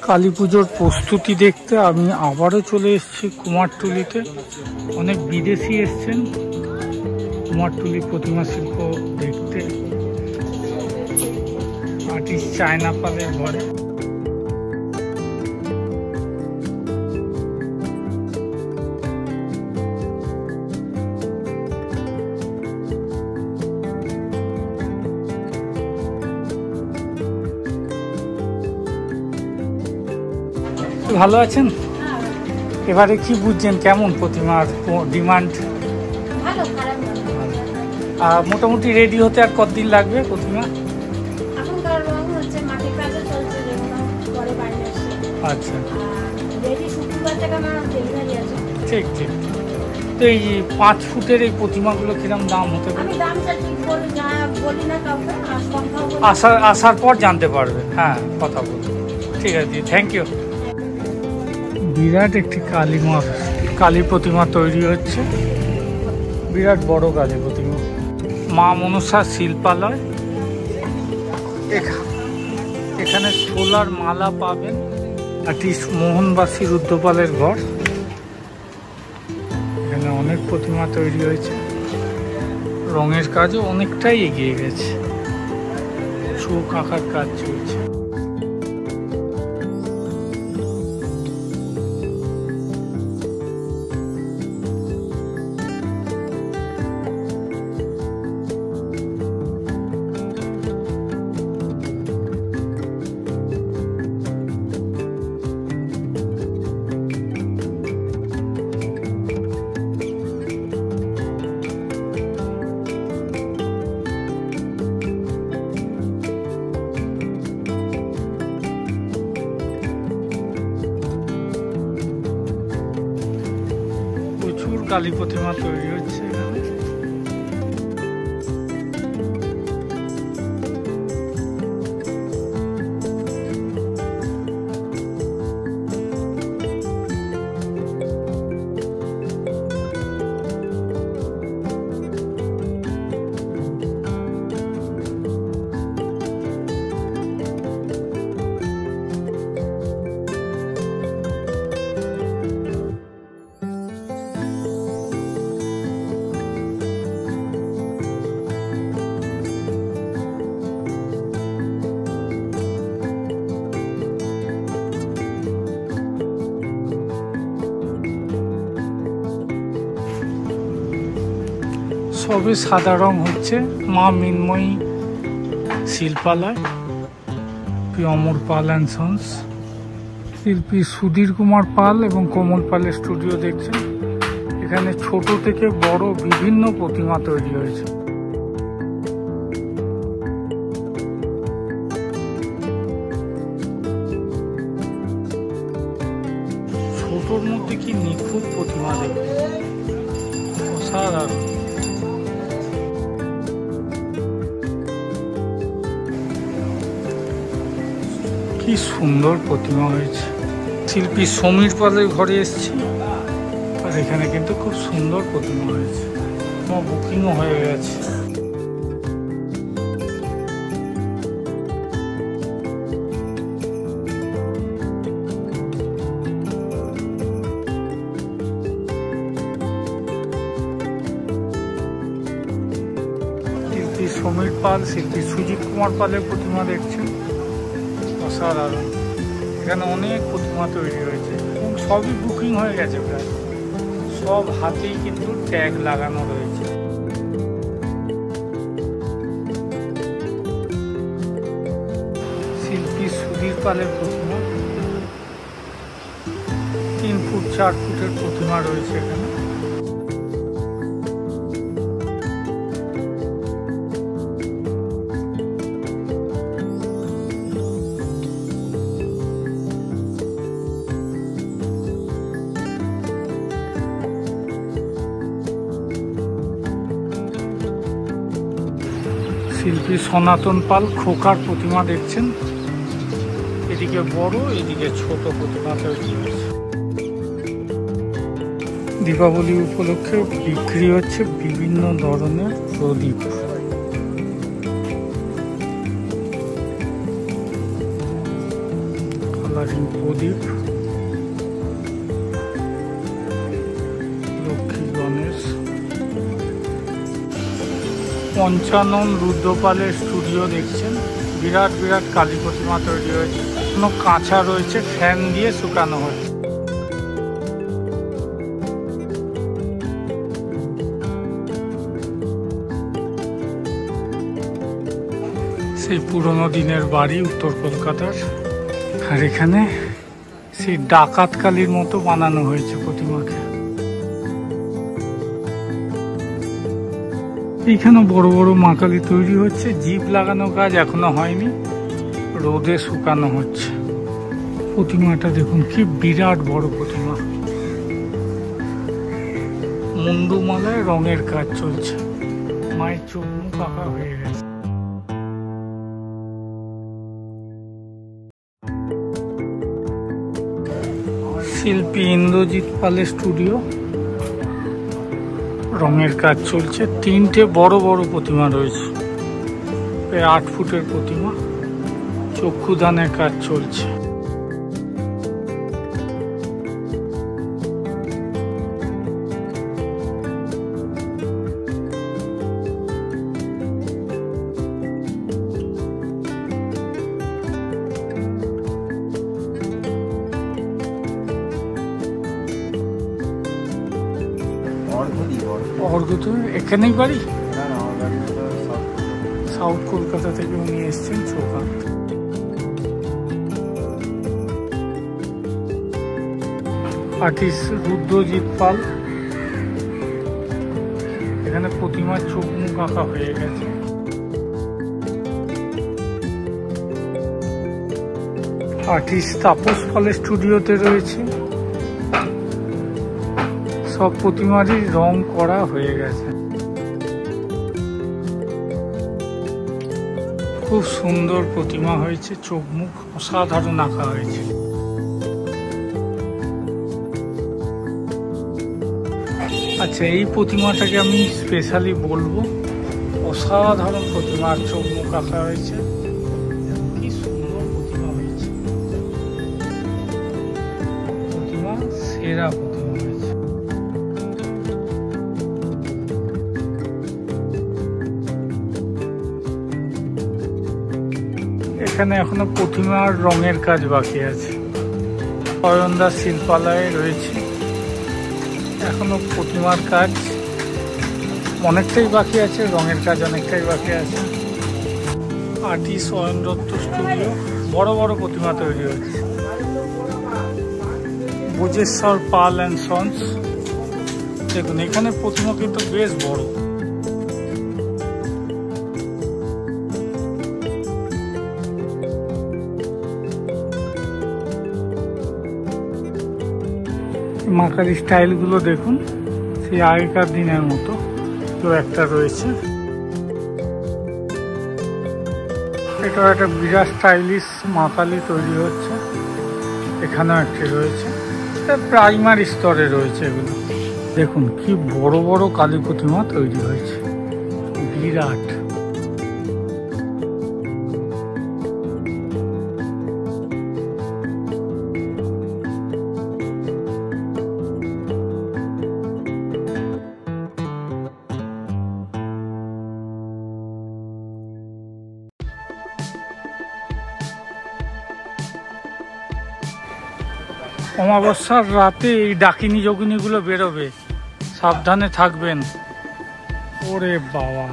কালী পুজোর প্রস্তুতি দেখতে আমি আবারও চলে এসেছি কুমারটুলিতে। অনেক বিদেশি এসছেন কুমারটুলি প্রতিমা শিল্প দেখতে। আর্টিস্ট চায়না পালের ঘরে ভালো আছেন? এবারে কি বুঝছেন কেমন প্রতিমার ডিমান্ড? মোটামুটি রেডি হতে আর কতদিন লাগবে প্রতিমা? আচ্ছা ঠিক ঠিক। তো এই 5 ফুটের এই প্রতিমাগুলো কিরম দাম হতে পারে? আসার পর জানতে পারবে। হ্যাঁ কথা বলবো, ঠিক আছে, থ্যাংক ইউ। বিরাট একটি কালী প্রতিমা তৈরি হচ্ছে, বিরাট বড় কালী প্রতিমা। মা মনসা শিল্পালয়, এখানে সোলার মালা পাবেন। আর্টিস্ট মোহনবাসী রুদ্রপালের ঘর। এখানে অনেক প্রতিমা তৈরি হয়েছে, রঙের কাজও অনেকটাই এগিয়ে গেছে, চোখ আঁকার কাজ চলছে। কালী প্রতিমা তৈরি হচ্ছে এখানে। সবে সাদা রং হচ্ছে। মা মিনময়ী শিল্পালয়, অমর পাল অ্যান্ড সন্স, শিল্পী সুধীর কুমার পাল এবং কমল পালের স্টুডিও দেখছেন। এখানে ছোট থেকে বড় বিভিন্ন প্রতিমা তৈরি হয়েছে। ছোটর মধ্যে কি নিখুঁত প্রতিমা দেখবে, অসাধারণ। কি সুন্দর প্রতিমা হয়েছে। শিল্পী সমীর পালের ঘরে এসেছি, আর এখানে কিন্তু খুব সুন্দর প্রতিমা হয়েছে, বুকিংও হয়ে গেছে। শিল্পী সমীর পাল, শিল্পী সুজিত কুমার পালের প্রতিমা দেখছেন, অসাধারণ। এখানে অনেক প্রতিমা তৈরি হয়েছে, সবই বুকিং হয়ে গেছে প্রায়। সব হাতেই কিন্তু ট্যাগ লাগানো রয়েছে। শিল্পী সুধীর পালের প্রতিমা, 3 ফুট 4 ফুটের প্রতিমা রয়েছে এখানে। শিল্পী সনাতন পাল খোকার প্রতিমা দেখছেন। এদিকে বড়, এদিকে ছোট প্রতিমা তৈরি হয়েছে। দীপাবলি উপলক্ষে বিক্রি হচ্ছে বিভিন্ন ধরনের প্রদীপ। কালারিং প্রদীপ, লক্ষ্মী গণেশ। পঞ্চানন রুদ্রপালের স্টুডিও দেখছেন। বিরাট বিরাট কালী প্রতিমা তৈরি হয়েছে, কোনো কাঁচা রয়েছে, ফ্যান দিয়ে শুকানো হয়েছে। সেই পুরনো দিনের বাড়ি উত্তর কলকাতার। আর এখানে সেই ডাকাত কালীর মতো বানানো হয়েছে প্রতিমাকে। এইখানে বড় বড় মা কালী তৈরি হচ্ছে, জিপ লাগানো কাজ এখনো হয়নি, রোদে শুকানো হচ্ছে। প্রতিমাটা দেখুন কি বিরাট বড় প্রতিমা, মুন্ডুমালায় রঙের কাজ চলছে, মায়ের চোখ মুখ আঁকা হয়ে গেছে। শিল্পী ইন্দ্রজিৎ পালের স্টুডিও, রঙের কাজ চলছে। তিনটে বড় বড় প্রতিমা রয়েছে, প্রায় 8 ফুটের প্রতিমা, চক্ষুদানের কাজ চলছে। অর্ঘ্য এখানেই বাড়ি? সাউথ কলকাতা থেকে উনি এসছেন চৌকান্ত। আর্টিস্ট রুদ্রজিৎ পাল। এখানে প্রতিমার চোখ মুখ আঁকা হয়ে গেছে। আর্টিস্ট তাপস পালের স্টুডিওতে রয়েছে। সব প্রতিমারই রং করা হয়ে গেছে। খুব সুন্দর প্রতিমা হয়েছে, চোখ মুখ অসাধারণ আঁকা হয়েছে। আচ্ছা, এই প্রতিমাটাকে আমি স্পেশালি বলবো, অসাধারণ প্রতিমা, চোখ মুখ আঁকা হয়েছে, কি সুন্দর প্রতিমা হয়েছে। প্রতিমা সেরা প্রতিমা হয়েছে। এখানে এখনো প্রতিমার রঙের কাজ বাকি আছে। অয়নদাস শিল্পালয়ে রয়েছে, এখনো প্রতিমার কাজ অনেকটাই বাকি আছে, রঙের কাজ অনেকটাই বাকি আছে। আর্টিস্ট অয়ন দত্ত স্টুডিও, বড় বড় প্রতিমা তৈরি হচ্ছে। ভোজেশ্বর পাল অ্যান্ড সন্স, দেখুন এখানে প্রতিমা কিন্তু বেশ বড়। মা কালীর স্টাইলগুলো দেখুন, সেই আগেকার দিনের মতো তো একটা রয়েছে। এটা একটা বিরাট স্টাইলিশ মা কালী তৈরি হচ্ছে, এখানেও একটি রয়েছে। প্রাইমারি স্তরে রয়েছে এগুলো। দেখুন কি বড় বড় কালী প্রতিমা তৈরি হয়েছে, বিরাট। অমাবস্যার রাতে এই ডাকিনী যোগিনীগুলো বেরোবে, সাবধানে থাকবেন। ওরে বাবা।